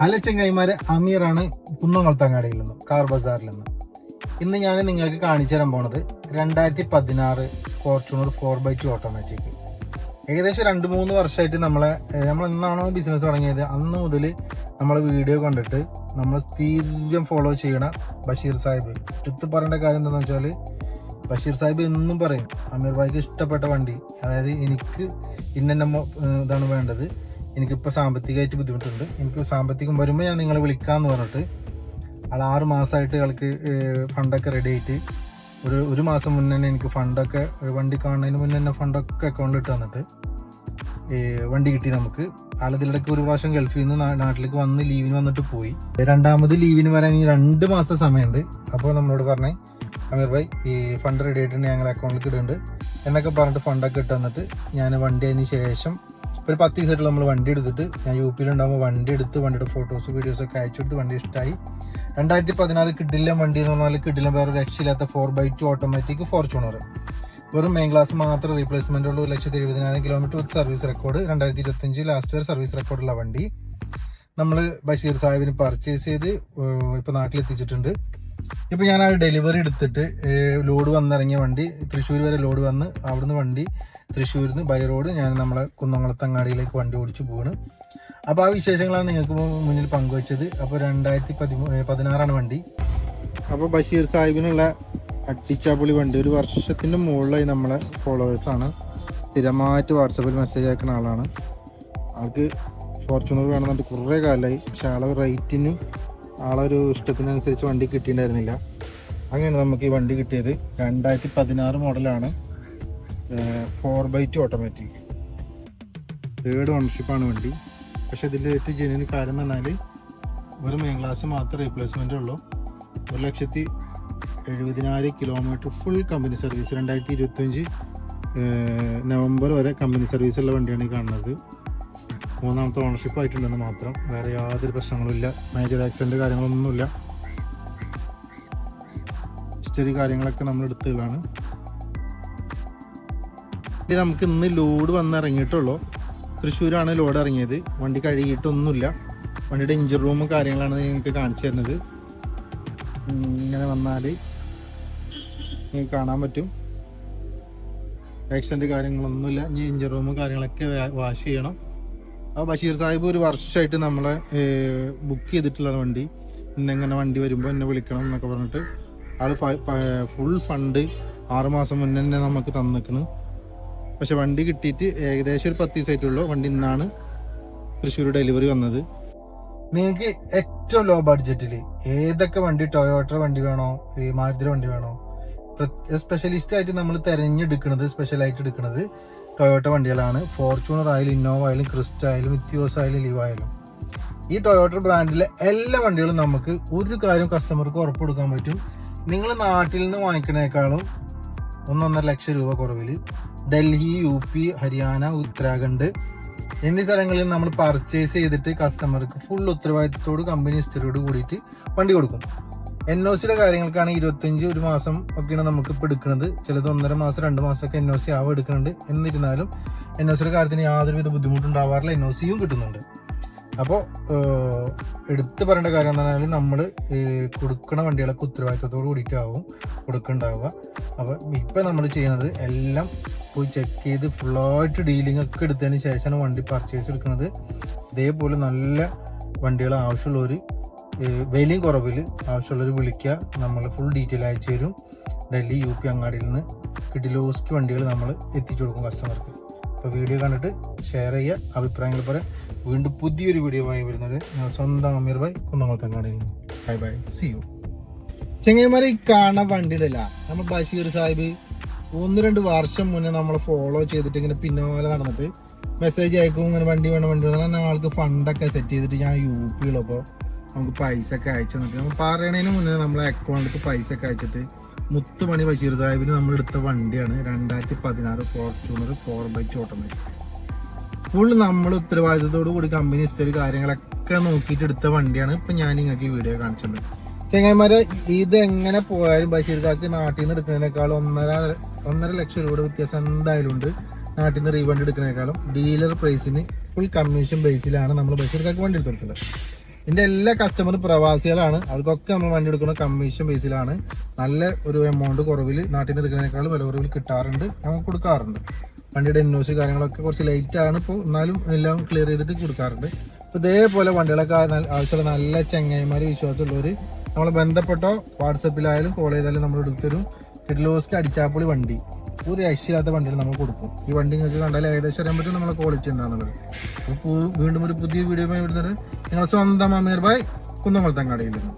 Hello ചെങ്ങായിമാരെ, അമീറാണ് കുന്നംകുളത്തങ്ങാടിയിൽ നിന്നും, car ബസാറിൽ നിന്ന്. ഇന്ന് ഞാൻ നിങ്ങൾക്ക് കാണിച്ചു തരാൻ പോണത് 2016 ഫോർച്യൂണർ 4x2 ഓട്ടോമാറ്റിക്. ഏകദേശം 2-3 വർഷമായിട്ട് നമ്മൾ എന്നാണോ ബിസിനസ് തുടങ്ങിയത് അന്ന് മുതൽ നമ്മൾ വീഡിയോ കണ്ടിട്ട് നമ്മൾ സ്ഥിരം ഫോളോ ചെയ്യണ ബഷീർ സാഹിബ്. എടുത്ത് പറയേണ്ട കാര്യം എന്താണെന്ന് വെച്ചാൽ, ബഷീർ സാഹിബ് എന്നും പറയും അമീർ ഭായിക്ക് ഇഷ്ടപ്പെട്ട വണ്ടി, അതായത് എനിക്ക് ഇന്ന ഇതാണ് വേണ്ടത്, എനിക്കിപ്പോൾ സാമ്പത്തികമായിട്ട് ബുദ്ധിമുട്ടുണ്ട്, എനിക്ക് സാമ്പത്തികം വരുമ്പോൾ ഞാൻ നിങ്ങളെ വിളിക്കാമെന്ന് പറഞ്ഞിട്ട് ആൾ 6 മാസമായിട്ട് ആൾക്ക് ഫണ്ടൊക്കെ റെഡി ആയിട്ട് ഒരു മാസം മുന്നേ തന്നെ എനിക്ക് ഫണ്ടൊക്കെ, വണ്ടി കാണുന്നതിന് മുന്നേ തന്നെ ഫണ്ടൊക്കെ അക്കൗണ്ടിൽ ഇട്ട് തന്നിട്ട് വണ്ടി കിട്ടി നമുക്ക്. ആളതിലിടയ്ക്ക് ഒരു പ്രാവശ്യം ഗൾഫിൽ നിന്ന് നാട്ടിലേക്ക് വന്ന് ലീവിന് വന്നിട്ട് പോയി. രണ്ടാമത് ലീവിന് വരാൻ ഈ 2 മാസം സമയമുണ്ട്. അപ്പോൾ നമ്മളോട് പറഞ്ഞേ അമീർ ഭായി ഈ ഫണ്ട് റെഡി ആയിട്ടുണ്ട്, ഞങ്ങൾ അക്കൗണ്ടിലേക്ക് ഇടുന്നുണ്ട് എന്നൊക്കെ പറഞ്ഞിട്ട് ഫണ്ടൊക്കെ ഇട്ട് തന്നിട്ട് ഞാൻ വണ്ടി അതിന് ശേഷം ഒരു 10 ദിവസമായിട്ട് നമ്മൾ വണ്ടി എടുത്തിട്ട്, ഞാൻ UP ഉണ്ടാകുമ്പോൾ വണ്ടി എടുത്ത് വണ്ടിയുടെ ഫോട്ടോസ് വീഡിയോസൊക്കെ അയച്ചെടുത്ത് വണ്ടി ഇഷ്ടമായി. 2016 കിഡില്ല വണ്ടി എന്ന് പറഞ്ഞാൽ കിഡില്ല വേറെ രക്ഷയില്ലാത്ത 4x2 ഓട്ടോമാറ്റിക് ഫോർച്യൂണർ. വെറും മെയിൻ ക്ലാസ് മാത്രം റീപ്ലേസ്മെന്റ് ഉള്ള 1,70,000 കിലോമീറ്റർ വിത്ത് സർവീസ് റെക്കോർഡ്. 2025 ലാസ്റ്റ് വരെ സർവീസ് റെക്കോർഡുള്ള വണ്ടി നമ്മൾ ബഷീർ സാഹിബിന് പർച്ചേസ് ചെയ്ത് ഇപ്പോൾ നാട്ടിലെത്തിച്ചിട്ടുണ്ട്. ഇപ്പോൾ ഞാൻ ആ ഡെലിവറി എടുത്തിട്ട് ലോഡ് വന്നിറങ്ങിയ വണ്ടി തൃശ്ശൂർ വരെ ലോഡ് വന്ന് അവിടുന്ന് വണ്ടി തൃശ്ശൂരിൽ നിന്ന് ബൈ റോഡ് ഞാൻ നമ്മളെ കുന്നംകുളത്തങ്ങാടിയിലേക്ക് വണ്ടി ഓടിച്ചു പോവാണ്. അപ്പോൾ ആ വിശേഷങ്ങളാണ് നിങ്ങൾക്ക് മുന്നിൽ പങ്കുവച്ചത്. അപ്പോൾ 2016 വണ്ടി. അപ്പോൾ ബഷീർ സാഹിബിനുള്ള അട്ടിച്ചാപ്പൊളി വണ്ടി, ഒരു വർഷത്തിൻ്റെ മുകളിലായി നമ്മളെ ഫോളോവേഴ്സാണ്, സ്ഥിരമായിട്ട് വാട്സപ്പിൽ മെസ്സേജ് അയക്കുന്ന ആളാണ്. ആൾക്ക് ഫോർച്യൂണർ വേണമെന്നിട്ട് കുറേ കാലമായി, പക്ഷെ ആളെ റേറ്റിനും ആളൊരു ഇഷ്ടത്തിനനുസരിച്ച് വണ്ടി കിട്ടിയിട്ടുണ്ടായിരുന്നില്ല. അങ്ങനെയാണ് നമുക്ക് ഈ വണ്ടി കിട്ടിയത്. 2016 മോഡലാണ്, 4x2 ഓട്ടോമാറ്റിക്, 3rd ഓണർഷിപ്പാണ് വണ്ടി. പക്ഷെ ഇതിൻ്റെ ഏറ്റവും ജെന്യൂൻ കാര്യം എന്ന് പറഞ്ഞാൽ വെറും മെയിൻ ക്ലാസ് മാത്രമേ റീപ്ലേസ്മെൻ്റ് ഉള്ളൂ. 1,70,000 kilometre full company service. 2025 November വരെ കമ്പനി സർവീസുള്ള വണ്ടിയാണ് ഈ കാണുന്നത്. 3ാമത്തെ ഓണർഷിപ്പ് ആയിട്ടുണ്ടെന്ന് മാത്രം, വേറെ യാതൊരു പ്രശ്നങ്ങളുമില്ല, മേജർ ആക്സിഡൻറ്റ് കാര്യങ്ങളൊന്നുമില്ല. ഹിസ്റ്ററി കാര്യങ്ങളൊക്കെ നമ്മൾ എടുത്തതാണ്. ഇത് നമുക്ക് ഇന്ന് ലോഡ് വന്നിറങ്ങിയിട്ടുള്ളൂ. തൃശ്ശൂരാണ് ലോഡ് ഇറങ്ങിയത്. വണ്ടി കഴുകിയിട്ടൊന്നുമില്ല. വണ്ടിയുടെ എഞ്ചിൻ റൂമും കാര്യങ്ങളാണ് നിങ്ങൾക്ക് കാണിച്ചു തരുന്നത്. ഇങ്ങനെ വന്നാൽ നിങ്ങൾക്ക് കാണാൻ പറ്റും. ആക്സിഡൻറ്റ് കാര്യങ്ങളൊന്നുമില്ല. ഇനി എഞ്ചിൻ റൂമും കാര്യങ്ങളൊക്കെ വാഷ് ചെയ്യണം. അപ്പോൾ ബഷീർ സാഹിബ് ഒരു വർഷമായിട്ട് നമ്മളെ ബുക്ക് ചെയ്തിട്ടുള്ള വണ്ടി, ഇന്നെങ്ങനെ വണ്ടി വരുമ്പോൾ എന്നെ വിളിക്കണം എന്നൊക്കെ പറഞ്ഞിട്ട് ആൾ ഫുൾ ഫണ്ട് 6 മാസം മുന്നേ തന്നെ നമുക്ക് തന്നിക്കണ്. പക്ഷെ വണ്ടി കിട്ടിയിട്ട് ഏകദേശം ഒരു 10 ദിവസമായിട്ടുള്ളൂ. വണ്ടി ഇന്നാണ് തൃശ്ശൂർ ഡെലിവറി വന്നത്. നിങ്ങൾക്ക് ഏറ്റവും ലോ ബഡ്ജറ്റിൽ ഏതൊക്കെ വണ്ടി, ടൊയോട്ട വണ്ടി വേണോ, ഈ മാരുതി വണ്ടി വേണോ, സ്പെഷ്യലിസ്റ്റ് ആയിട്ട് നമ്മൾ തിരഞ്ഞെടുക്കുന്നത്, സ്പെഷ്യലായിട്ട് എടുക്കുന്നത് ടൊയോട്ട വണ്ടികളാണ്. ഫോർച്യൂണർ ആയാലും, ഇന്നോവ ആയാലും, ക്രിസ്റ്റ ആയാലും, ഇത്തിയോസ് ആയാലും, ലിവ ആയാലും, ഈ ടൊയോട്ട ബ്രാൻഡിലെ എല്ലാ വണ്ടികളും നമുക്ക് ഒരു കാര്യം കസ്റ്റമർക്ക് ഉറപ്പ് കൊടുക്കാൻ പറ്റും. നിങ്ങൾ നാട്ടിൽ നിന്ന് വാങ്ങിക്കുന്നതിനേക്കാളും 1.5 ലക്ഷം രൂപ കുറവിൽ ഡൽഹി, UP, ഹരിയാന, ഉത്തരാഖണ്ഡ് എന്നീ സ്ഥലങ്ങളിൽ നമ്മൾ പർച്ചേസ് ചെയ്തിട്ട് കസ്റ്റമർക്ക് ഫുൾ ഉത്തരവാദിത്തത്തോട് കമ്പനി ഹിസ്റ്ററിയോട് കൂടിയിട്ട് വണ്ടി കൊടുക്കും. NOCയുടെ കാര്യങ്ങൾക്കാണ് 25 ഒരു മാസം ഒക്കെയാണ് നമുക്ക് ഇപ്പോൾ എടുക്കുന്നത്. ചിലത് 1.5 മാസം 2 മാസമൊക്കെ NOC ആവും എടുക്കുന്നുണ്ട്. എന്നിരുന്നാലും NOCയുടെ കാര്യത്തിന് യാതൊരുവിധ ബുദ്ധിമുട്ടുണ്ടാവാറില്ല, NOCയും കിട്ടുന്നുണ്ട്. അപ്പോൾ എടുത്ത് പറയേണ്ട കാര്യം എന്ന് പറഞ്ഞാൽ നമ്മൾ കൊടുക്കുന്ന വണ്ടികളൊക്കെ ഉത്തരവാദിത്തത്തോട് കൂടിയിട്ടാവും കൊടുക്കുന്നുണ്ടാവുക. അപ്പോൾ ഇപ്പോൾ നമ്മൾ ചെയ്യുന്നത് എല്ലാം പോയി ചെക്ക് ചെയ്ത് ഫുള്ളായിട്ട് ഡീലിംഗ് ഒക്കെ എടുത്തതിന് ശേഷമാണ് വണ്ടി പർച്ചേസ് എടുക്കുന്നത്. ഇതേപോലെ നല്ല വണ്ടികൾ ആവശ്യമുള്ളവർ വിലയും കുറവിൽ ആവശ്യമുള്ളവർ വിളിക്കുക, നമ്മൾ ഫുൾ ഡീറ്റെയിൽ അയച്ചു തരും. ഡൽഹി, UP, അങ്ങാടിയിൽ നിന്ന് കിഡിലോസ്കി വണ്ടികൾ നമ്മൾ എത്തിച്ചു കൊടുക്കും കസ്റ്റമർക്ക്. അപ്പോൾ വീഡിയോ കണ്ടിട്ട് ഷെയർ ചെയ്യുക, അഭിപ്രായങ്ങൾ പറയാം. വീണ്ടും പുതിയൊരു വീഡിയോ ആയി വരുന്നത് ഞാൻ സ്വന്തം അമീർ ഭായ്, കുന്നംകുളത്തങ്ങാടിയിൽ നിന്ന്. Bye bye, see you. ചെങ്ങന്മാരെ, ഈ കാണാൻ വണ്ടിയിലല്ല, നമ്മൾ ബഷീർ സാഹിബ് 1-2 വർഷം മുന്നേ നമ്മൾ ഫോളോ ചെയ്തിട്ട് ഇങ്ങനെ പിന്നാലെ നടന്നിട്ട് മെസ്സേജ് അയക്കും, ഇങ്ങനെ വണ്ടി വേണം വണ്ടി വേണം. ആൾക്ക് ഫണ്ടൊക്കെ സെറ്റ് ചെയ്തിട്ട് ഞാൻ UP ഉള്ളപ്പോൾ നമുക്ക് പൈസ ഒക്കെ അയച്ചു തന്നിട്ട്, നമ്മൾ പറയണതിന് മുന്നേ നമ്മളെ അക്കൗണ്ടിലേക്ക് പൈസ ഒക്കെ അയച്ചിട്ട് മുത്തുമണി ബഷീർ സാഹിബിന് നമ്മൾ എടുത്ത വണ്ടിയാണ് 2016 ഫോർച്യൂണർ 4x2 ഓട്ടോമാറ്റിക്. ഫുൾ നമ്മൾ ഉത്തരവാദിത്തത്തോടു കൂടി കമ്പനി ഹിസ്റ്ററി കാര്യങ്ങളൊക്കെ നോക്കിയിട്ട് എടുത്ത വണ്ടിയാണ് ഇപ്പം ഞാൻ നിങ്ങൾക്ക് ഈ വീഡിയോ കാണിച്ചത്. ചെങ്ങന്മാരെ, ഇത് എങ്ങനെ പോയാലും ബഷീർക്കാർക്ക് നാട്ടിൽ നിന്ന് എടുക്കുന്നതിനേക്കാൾ 1.5 ലക്ഷം രൂപയുടെ വ്യത്യാസം എന്തായാലും ഉണ്ട്. നാട്ടിൽ നിന്ന് റീവണ്ടി എടുക്കുന്നതിനേക്കാളും ഡീലർ പ്രൈസിന് ഫുൾ കമ്മീഷൻ ബേസിലാണ് നമ്മൾ ബഷീർക്കാർക്ക് വണ്ടി എടുത്തിട്ടുള്ളത്. ഇതിന്റെ എല്ലാ കസ്റ്റമറും പ്രവാസികളാണ്. അവർക്കൊക്കെ നമ്മൾ വണ്ടി എടുക്കുന്ന കമ്മീഷൻ ബേസിലാണ്. നല്ല ഒരു എമൗണ്ട് കുറവിൽ നാട്ടിൽ നിന്ന് എടുക്കുന്നതിനേക്കാളും വില കുറവിൽ കിട്ടാറുണ്ട്, നമുക്ക് കൊടുക്കാറുണ്ട്. വണ്ടിയുടെ എൻഒസി കാര്യങ്ങളൊക്കെ കുറച്ച് ലേറ്റ് ആണ് ഇപ്പോൾ, എന്നാലും എല്ലാം ക്ലിയർ ചെയ്തിട്ട് കൊടുക്കാറുണ്ട്. അപ്പോൾ ഇതേപോലെ വണ്ടികളൊക്കെ ആവശ്യമുള്ള നല്ല ചങ്ങായിമാർ വിശ്വാസമുള്ളവർ നമ്മളെ ബന്ധപ്പെട്ടോ, വാട്സപ്പിലായാലും കോൾ ചെയ്താലും നമ്മൾ എടുത്തൊരു കിഡ്ലോസ്ക്ക് അടിച്ചാപ്പൊളി വണ്ടി, ഒരു രക്ഷയില്ലാത്ത വണ്ടികൾ നമ്മൾ കൊടുക്കും. ഈ വണ്ടി നിങ്ങൾക്ക് കണ്ടാൽ ഏകദേശം അറിയാൻ പറ്റും നമ്മളെ ക്വാളിറ്റി എന്താണെന്നുള്ളത്. അപ്പോൾ വീണ്ടും ഒരു പുതിയ വീഡിയോ വരുന്നത് നിങ്ങളെ സ്വന്തം അമീർ ഭായ് കുന്നംകുളത്തങ്ങാടിയിൽ നിന്ന്.